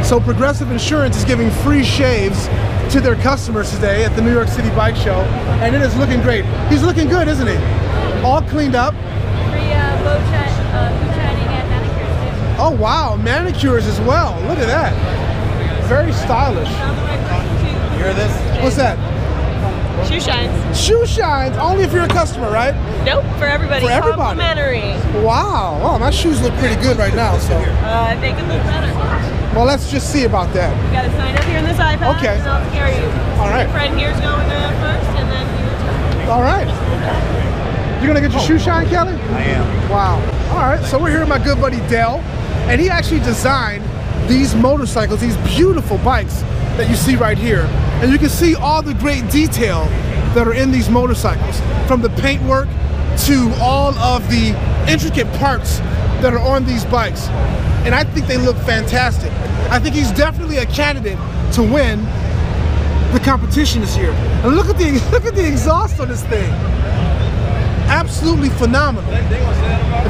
So Progressive Insurance is giving free shaves to their customers today at the New York City Bike Show, and it is looking great. He's looking good, isn't he? All cleaned up. Free bow chatting and manicures too. Oh wow, manicures as well. Look at that. Very stylish. You hear this? What's that? Shoe shines. Shoe shines, only if you're a customer, right? Nope, for everybody. For everybody. Complimentary. Wow. Oh, my shoes look pretty good right now, so. They could look better. Well, let's just see about that. You gotta sign up here on this iPad. Okay. And I'll carry you. All right. Your friend here's going first, and then you. All right. You're gonna get your shoe shine, Kelly? I am. Wow. All right, so we're here with my good buddy Dale, and he actually designed these motorcycles, these beautiful bikes that you see right here. And you can see all the great detail that are in these motorcycles, from the paintwork to all of the intricate parts that are on these bikes. And I think they look fantastic. I think he's definitely a candidate to win the competition this year. And look at the exhaust on this thing. Absolutely phenomenal.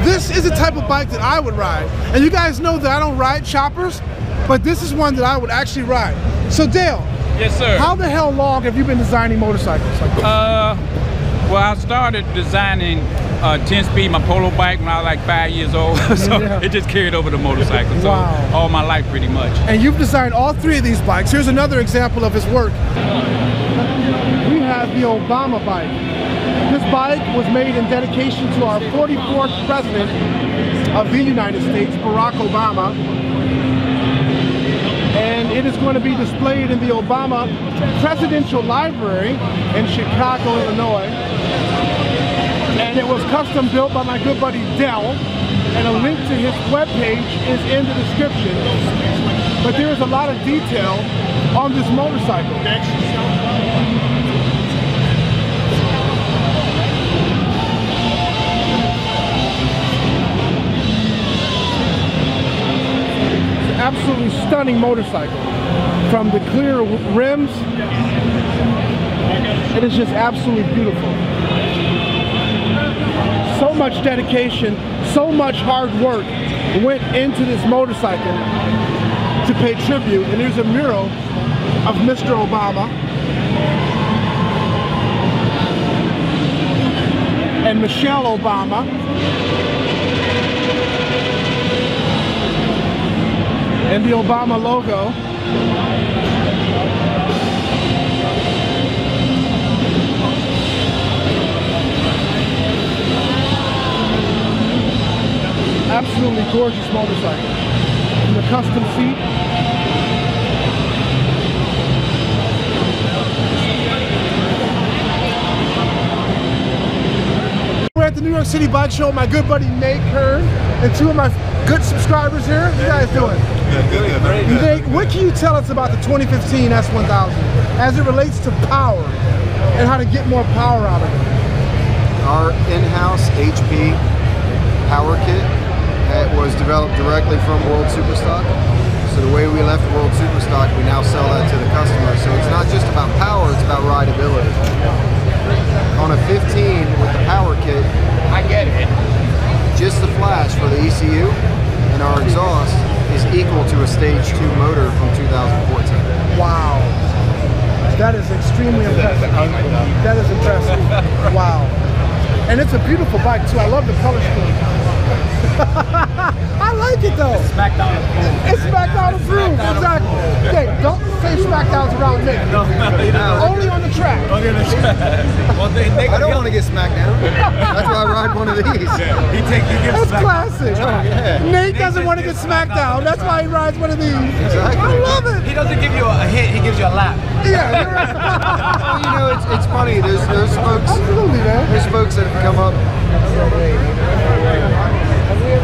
This is the type of bike that I would ride. And you guys know that I don't ride choppers, but this is one that I would actually ride. So Dale. Yes, sir. How the hell long have you been designing motorcycles like this? Well, I started designing 10-speed, my polo bike, when I was like 5 years old. So Yeah. it just carried over to motorcycles. So Wow. all my life pretty much. And you've designed all three of these bikes. Here's another example of his work. We have the Obama bike. This bike was made in dedication to our 44th president of the United States, Barack Obama. And it is going to be displayed in the Obama Presidential Library in Chicago, Illinois. And it was custom built by my good buddy Dell. And a link to his webpage is in the description. But there is a lot of detail on this motorcycle. Absolutely stunning motorcycle. From the clear rims, it is just absolutely beautiful. So much dedication, so much hard work went into this motorcycle to pay tribute. And there's a mural of Mr. Obama and Michelle Obama. And the Obama logo. Absolutely gorgeous motorcycle. And the custom seat. We're at the New York City Bike Show. My good buddy Nate Kern and two of my good subscribers here. How you guys doing? Good. Nate, what can you tell us about the 2015 S1000 as it relates to power and how to get more power out of it? Our in-house HP power kit was developed directly from World Superstock. So the way we left World Superstock, we now sell that to the customer. So it's not just about power, it's about rideability. On a 15 with the power kit, I get it. just the flash for the ECU and our exhaust is equal to a stage 2 motor from 2014. Wow. That is extremely impressive. That is impressive. Wow. And it's a beautiful bike too. I love the color scheme. I like it though. Smackdown. It's Smackdown approved. Exactly. Okay, don't say Smackdowns around Nick. Only on the track. Okay, well, I don't want to get smacked down. That's why I ride one of these. He gives That's classic. Nate doesn't want to get smacked down. That's why he rides one of these. Exactly. I love it. He doesn't give you a hit, he gives you a lap. Yeah, you're right. Well, you know, it's funny. There's folks. Absolutely, man. There's folks that have come up.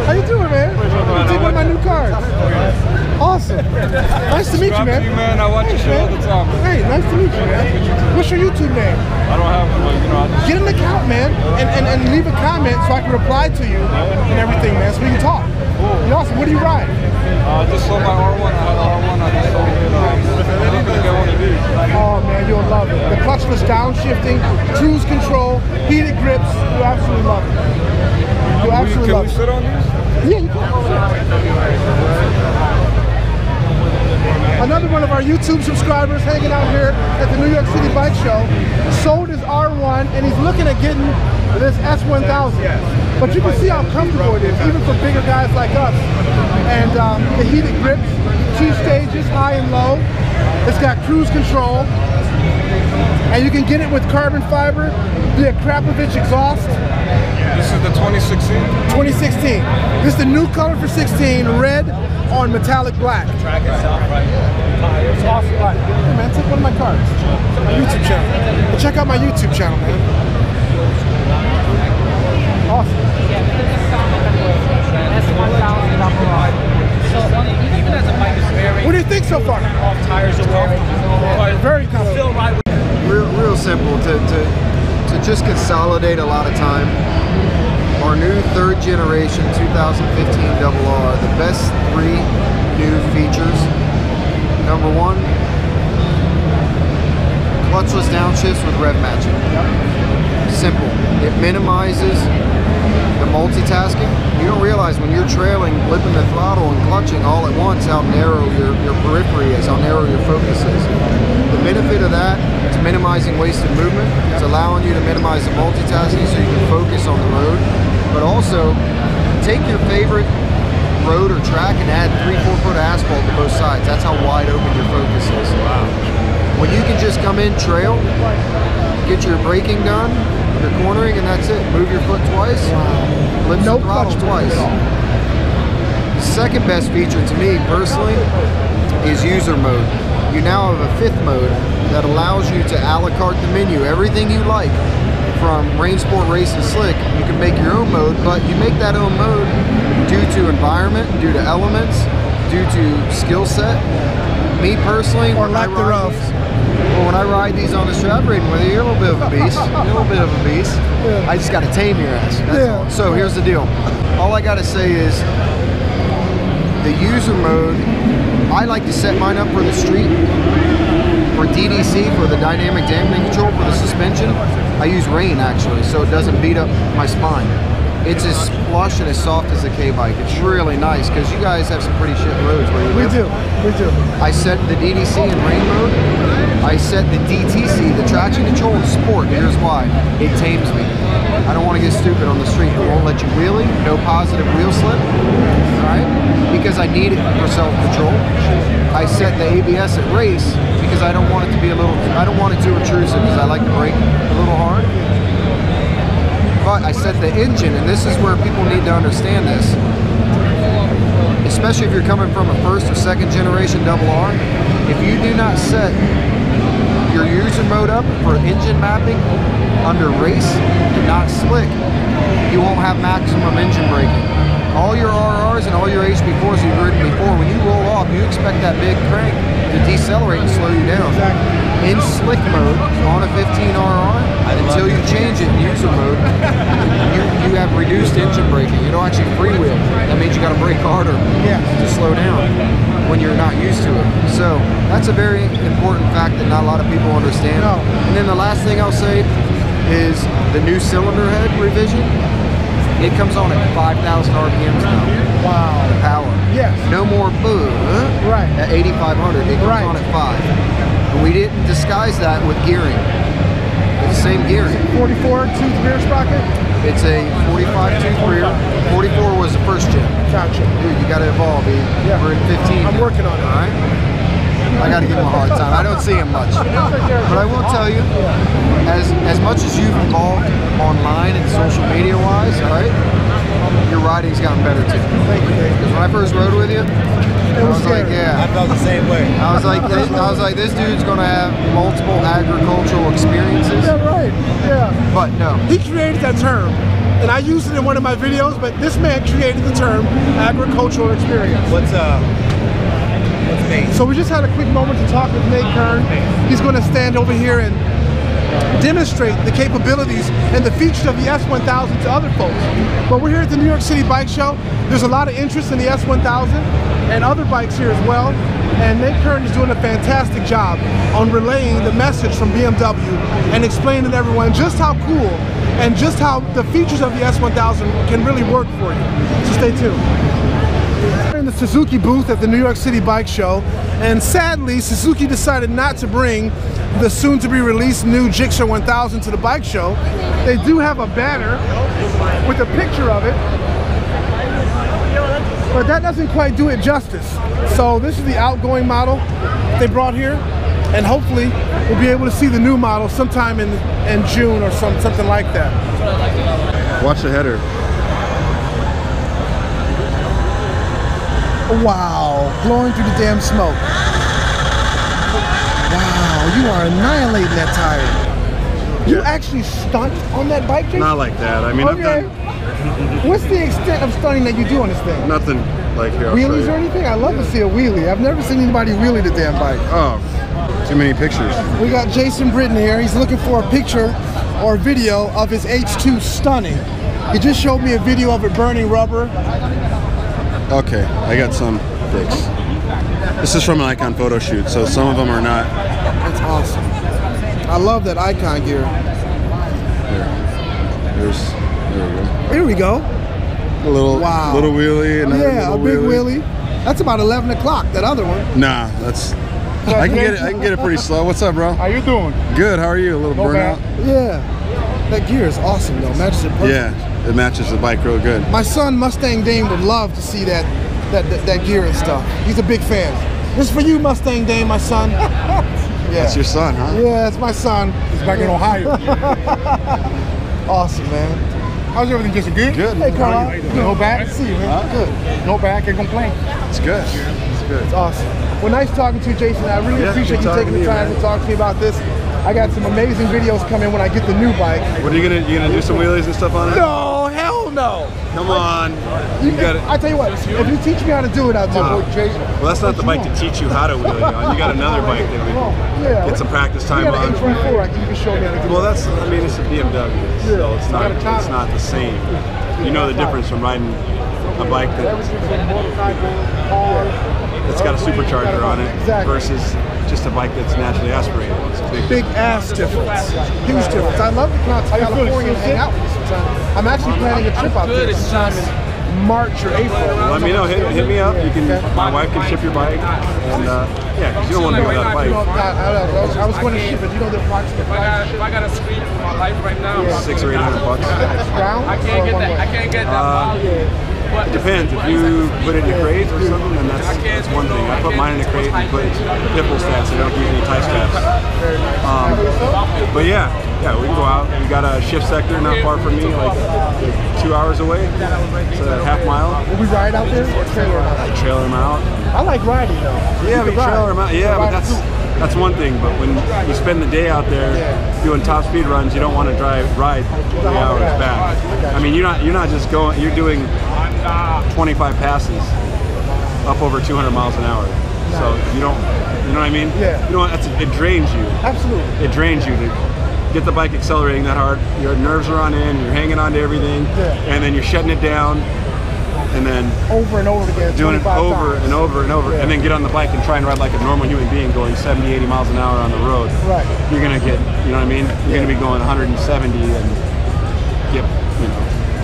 How you doing, man? You take one of my new cards. Awesome. Nice to meet you, man. Man, I watch your show all the time. Hey, nice to meet you, man. What's your YouTube name? I don't have one, but you know, I just... Get an account, man, and leave a comment so I can reply to you and everything, man, so we can talk. You're awesome. What do you ride? I just sold my R1. I had an R1. I just sold it. I'm gonna get one of these. Oh, man, you'll love it. The clutchless downshifting, cruise control, heated grips. You absolutely love it. You absolutely love it. Can we sit on these? Yeah, you can. YouTube subscribers hanging out here at the New York City Bike Show. Sold his R1 and he's looking at getting this S1000. But you can see how comfortable it is, even for bigger guys like us. And the heated grips, 2 stages, high and low. It's got cruise control. And you can get it with carbon fiber, the Krapovich exhaust. This is the 2016? 2016. This is the new color for 16, red on metallic black. Track itself right here. It's awesome. Right. Hey man, take one of my cards. My YouTube channel. And check out my YouTube channel, man. Awesome. Even as a bike is very What do you think so far? off tires or whatever. Very comfortable. Still ride with Real simple to just consolidate a lot of time. Our new 3rd generation 2015 RR, the best 3 new features. Number 1, clutchless downshifts with rev matching. Simple. It minimizes the multitasking. You don't realize when you're trailing, flipping the throttle and clutching all at once how narrow your periphery is, how narrow your focus is. The benefit of that is minimizing wasted movement. It's allowing you to minimize the multitasking so you can focus on the road. But also, take your favorite road or track and add 3-4 foot of asphalt to both sides. That's how wide open your focus is. Wow. When you can just come in trail, get your braking done, your cornering, and that's it. Move your foot twice, lift the throttle twice. The second best feature to me personally is user mode. You now have a 5th mode that allows you to a la carte the menu. Everything you like, from Rain Sport, Race, and Slick, you can make your own mode, but you make that own mode due to environment, due to elements, due to skill set. Me personally, Or lack thereof. when I ride these on the street, I've ridden with you, you're a little bit of a beast. You're a little bit of a beast. Yeah. I just got to tame your ass. That's all. So here's the deal. All I got to say is the user mode, I like to set mine up for the street. For DDC, for the dynamic dampening control, for the suspension, I use Rain actually, so it doesn't beat up my spine. It's as plush and as soft as a K-bike. It's really nice because you guys have some pretty shit roads where you live. We do. I set the DDC in Rain mode. I set the DTC, the traction control in Sport. Here's why. It tames me. I don't want to get stupid on the street. It won't let you wheelie, no positive wheel slip, right? Because I need it for self-control. I set the ABS at race because I don't want it to be I don't want it too intrusive because I like to brake a little hard. But I set the engine, and this is where people need to understand this, especially if you're coming from a 1st or 2nd generation RR. If you do not set your user mode up for engine mapping under race and not slick, you won't have maximum engine braking. All your RRs and all your HB4s you've ridden before, when you roll off, you expect that big crank to decelerate and slow you down. In slick mode, on a 15 RR, until you change it in user mode, you have reduced engine braking. You don't actually freewheel. That means you got to brake harder to slow down when you're not used to it. So that's a very important fact that not a lot of people understand. And then the last thing I'll say is the new cylinder head revision. It comes on at 5,000 RPMs now. Wow. The power. Yes. No more boo. Right. At 8,500. It comes on at 5. And we didn't disguise that with gearing. It's the same gearing. 44 tooth rear sprocket? It's a 45 tooth rear. 44 was the 1st gen. Gotcha. Dude, you got to evolve. We're in 15. I'm working on it. All right. I got to give him a hard time. I don't see him much. But I will tell you, as much as you've evolved online and social media wise, all right, your riding's gotten better too. Because when I first rode with you, I was like, I felt the same way. I was like, this dude's gonna have multiple agricultural experiences. Yeah, right. Yeah. But no. He created that term, and I used it in one of my videos. But this man created the term agricultural experience. What's Nate? So we just had a quick moment to talk with Nate Kern. He's going to stand over here and demonstrate the capabilities and the features of the S1000 to other folks. But we're here at the New York City Bike Show. There's a lot of interest in the S1000 and other bikes here as well. And Nate Kern is doing a fantastic job on relaying the message from BMW and explaining to everyone just how cool and just how the features of the S1000 can really work for you. So stay tuned. In the Suzuki booth at the New York City Bike Show, and sadly Suzuki decided not to bring the soon-to-be released new Gixxer 1000 to the bike show. They do have a banner with a picture of it, but that doesn't quite do it justice. So this is the outgoing model they brought here, and hopefully we'll be able to see the new model sometime in June or something like that. Watch the header. Wow, blowing through the damn smoke. Wow, you are annihilating that tire. You actually stunt on that bike, Jason? Not like that. I mean, okay. What's the extent of stunting that you do on this thing? Nothing like here. Wheelies or anything? I love to see a wheelie. I've never seen anybody wheelie the damn bike. Oh, too many pictures. We got Jason Britton here. He's looking for a picture or video of his H2 stunning. He just showed me a video of it burning rubber. Okay, I got some fix. This is from an Icon photo shoot, so some of them are not. That's awesome. I love that Icon gear. Here we go. A little, wow. Little wheelie, another yeah, little a big wheelie. That's about 11 o'clock. That other one. Nah, that's. I can get it pretty slow. What's up, bro? How you doing? Good. How are you? A little burnout. Yeah. That gear is awesome, though. Matches it perfect. Yeah. It matches the bike real good. My son Mustang Dame would love to see that gear and stuff. He's a big fan. This is for you, Mustang Dame, my son. Yeah. That's your son, huh? Yeah, it's my son. He's back in Ohio. Awesome, man. How's everything, Jason? Good? Good. Hey, Carl. No back? See you, man. Good. No back, can't complain. It's good. It's good. It's awesome. Well, nice talking to you, Jason. I really appreciate you taking the time to talk to me about this. I got some amazing videos coming when I get the new bike. What are you gonna do some wheelies and stuff on it? No, hell no. Come on. You got it. I tell you what, if you teach me how to do it, I'll do it. Well, that's not the bike to teach you how to wheelie on. You got another bike that we can get some practice time on. You can show me how to do it. Well, that's, I mean, it's a BMW, so it's not the same. You know the difference from riding a bike that's got a supercharger on it versus just a bike that's naturally aspirated. It's a big ass difference. Huge difference. I love to come out to California and hang out with you sometime. I'm actually planning a trip out there sometime in March or April. Let me know. Hit me up. You can. My wife can ship your bike, and yeah, because you don't want to be without a bike. I was going to ship it. You know the approximate price? If I got a screen for my life right now, $600 or $800. I can't get that. I can't get that. It depends. If you put it in a crate or something, then that's one thing. I put mine in a crate and put nipple straps, so I don't use any tie straps. But yeah, we can go out. We got a shift sector not far from me, like 2 hours away. It's a half mile. Will we ride out there or trailer them out? I trailer them out. I like riding though. Yeah, we trailer them out. Yeah, but that's one thing. But when you spend the day out there doing top speed runs, you don't want to ride 3 hours back. I mean, you're not just going. You're doing 25 passes up over 200 miles an hour. So you know what I mean? Yeah. You know what? It drains you. Absolutely. It drains you to get the bike accelerating that hard. Your nerves are on in. You're hanging on to everything, and then you're shutting it down, and then over and over again, doing it over and over and over, and then get on the bike and try and ride like a normal human being, going 70, 80 miles an hour on the road. Right. You're gonna get, you know what I mean? You're gonna be going 170 and get,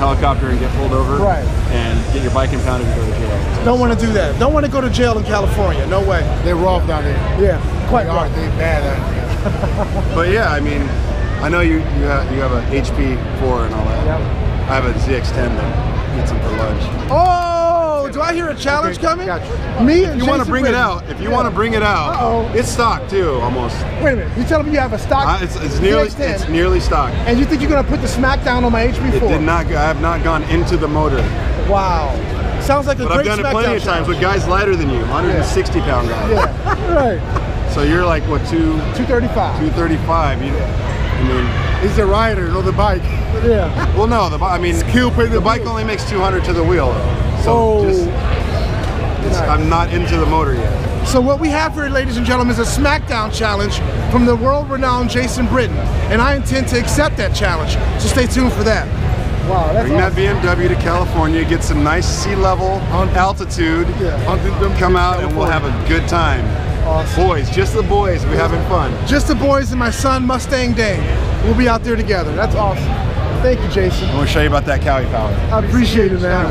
helicopter and get pulled over. Right. And get your bike impounded and go to jail. Don't want to do that. Don't want to go to jail in California. No way. They're rough down there. Yeah, quite rough. They're bad out there. But yeah, I mean, I know you have a HP4 and all that. Yep. I have a ZX10 that gets them for lunch. Oh, do I hear a challenge coming? Gotcha. Me and If you want to bring it out, it's stock too, almost. Wait a minute, you telling me you have a stock? It's nearly stock. And you think you're gonna put the Smackdown on my HP4? It did not. I have not gone into the motor. Wow. Sounds like a but great I've done it plenty of times with guys lighter than you, 160-pound guys. Yeah, right. So you're like what, 235? 235. I mean, he's a rider, not the bike. Yeah. Well, no, the bike only makes 200 to the wheel, so I'm not into the motor yet. So what we have here, ladies and gentlemen, is a Smackdown challenge from the world-renowned Jason Britton, and I intend to accept that challenge. So stay tuned for that. Wow, that's Bring that BMW to California, get some nice sea level altitude, come out, and we'll have a good time. Awesome. Boys, just the boys, we're having fun. Just the boys and my son Mustang Dame. We'll be out there together. That's awesome. Thank you, Jason. I want to show you about that Cowie power. I appreciate it, man.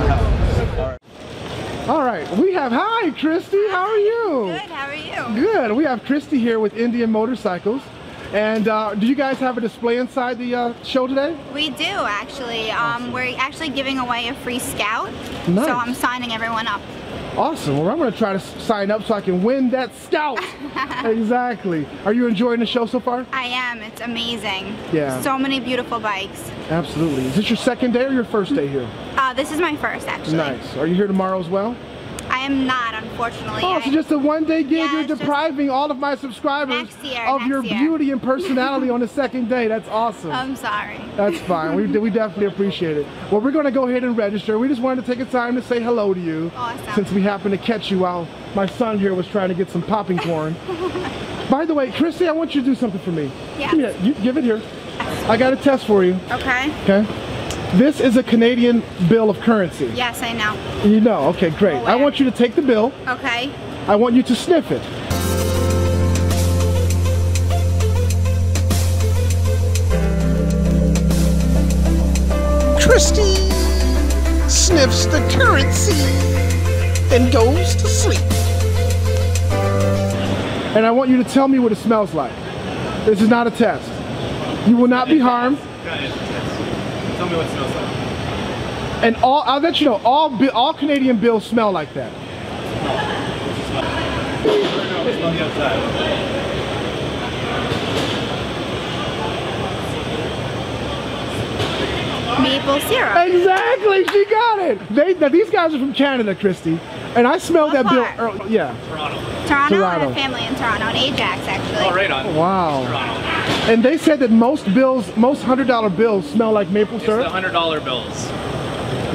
All right, we have, hi Christy, how are you? Good, how are you? Good, we have Christy here with Indian Motorcycles. And do you guys have a display inside the show today? We do, actually. We're actually giving away a free Scout. Nice. So I'm signing everyone up. Awesome, well I'm gonna try to sign up so I can win that Scout. Exactly. Are you enjoying the show so far? I am, it's amazing. Yeah. So many beautiful bikes. Absolutely. Is this your second day or your first day here? This is my first, actually. Nice. Are you here tomorrow as well? I am not, unfortunately. Oh, so just a one-day gig. Yeah, You're depriving all of my subscribers of your beauty and personality on the second day. That's awesome. I'm sorry. That's fine. We definitely appreciate it. Well, we're going to go ahead and register. We just wanted to take a time to say hello to you. Awesome. Since we happened to catch you while my son here was trying to get some popping corn. By the way, Christy, I want you to do something for me. Yeah. Give me that. You give it here. I got a test for you. Okay. Okay. This is a Canadian bill of currency. Yes, I know. You know, okay, great. I want you to take the bill. Okay. I want you to sniff it. Christy sniffs the currency and goes to sleep. And I want you to tell me what it smells like. This is not a test. You will not be harmed. Tell me what it smells like. And I'll let you know, all Canadian bills smell like that. Smell the outside. Maple syrup. Exactly, she got it. Now these guys are from Canada, Christy. And I smelled that bill early. Yeah. Toronto. I have family in Toronto, and Ajax, actually. Oh, right on. Wow. Toronto. And they said that most $100 bills smell like maple syrup. It's the $100 bills.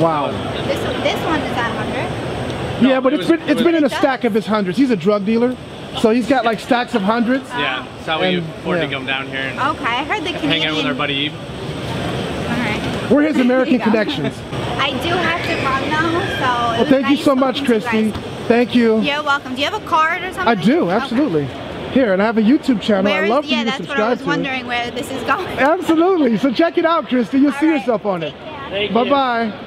Wow. This one is at 100. Yeah, but it's been in a stack of his hundreds. He's a drug dealer, so he's got like stacks of hundreds. Yeah, that's how we afford to come down here and Okay, I heard the Canadian. hang out with our buddy Eve. Alright. We're his American connections. I do have to run now, so. Well, thank you so much, Christy. Thank you. You're welcome. Do you have a card or something? I do, absolutely. Here, and I have a YouTube channel. I'd love for you to that's what I subscribe was wondering to. where this is going. Absolutely. So check it out, Christy. You'll see yourself on it. Bye-bye.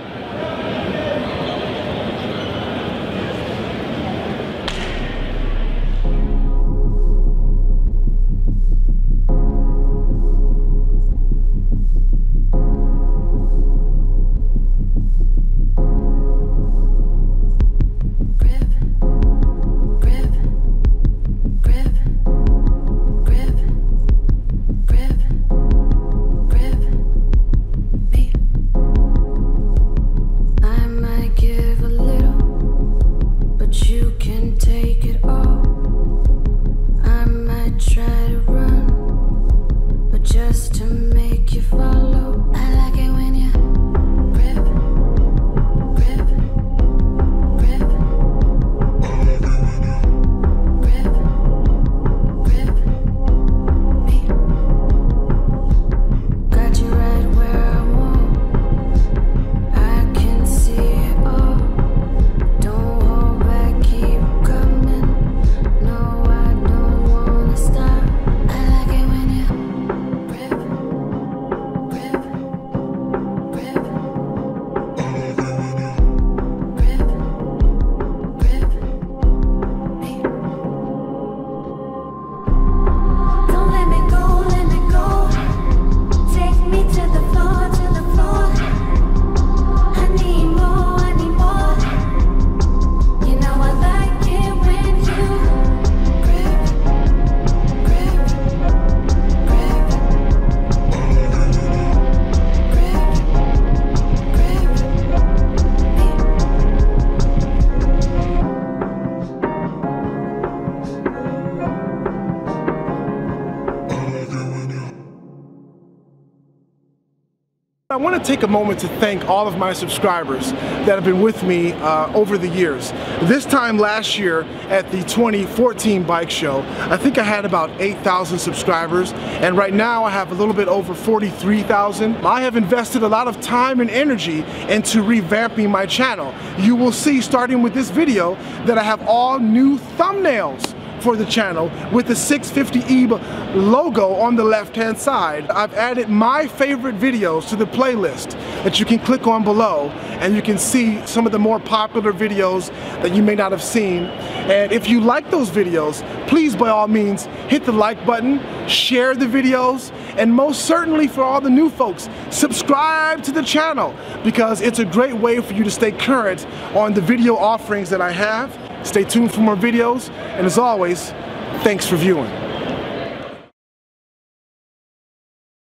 I want to take a moment to thank all of my subscribers that have been with me over the years. This time last year at the 2014 bike show, I think I had about 8,000 subscribers, and right now I have a little bit over 43,000. I have invested a lot of time and energy into revamping my channel. You will see, starting with this video, that I have all new thumbnails for the channel with the 650E logo on the left hand side. I've added my favorite videos to the playlist. that you can click on below, and you can see some of the more popular videos that you may not have seen. And if you like those videos, please by all means hit the like button, share the videos, and most certainly for all the new folks, subscribe to the channel, because it's a great way for you to stay current on the video offerings that I have. Stay tuned for more videos, and as always, thanks for viewing.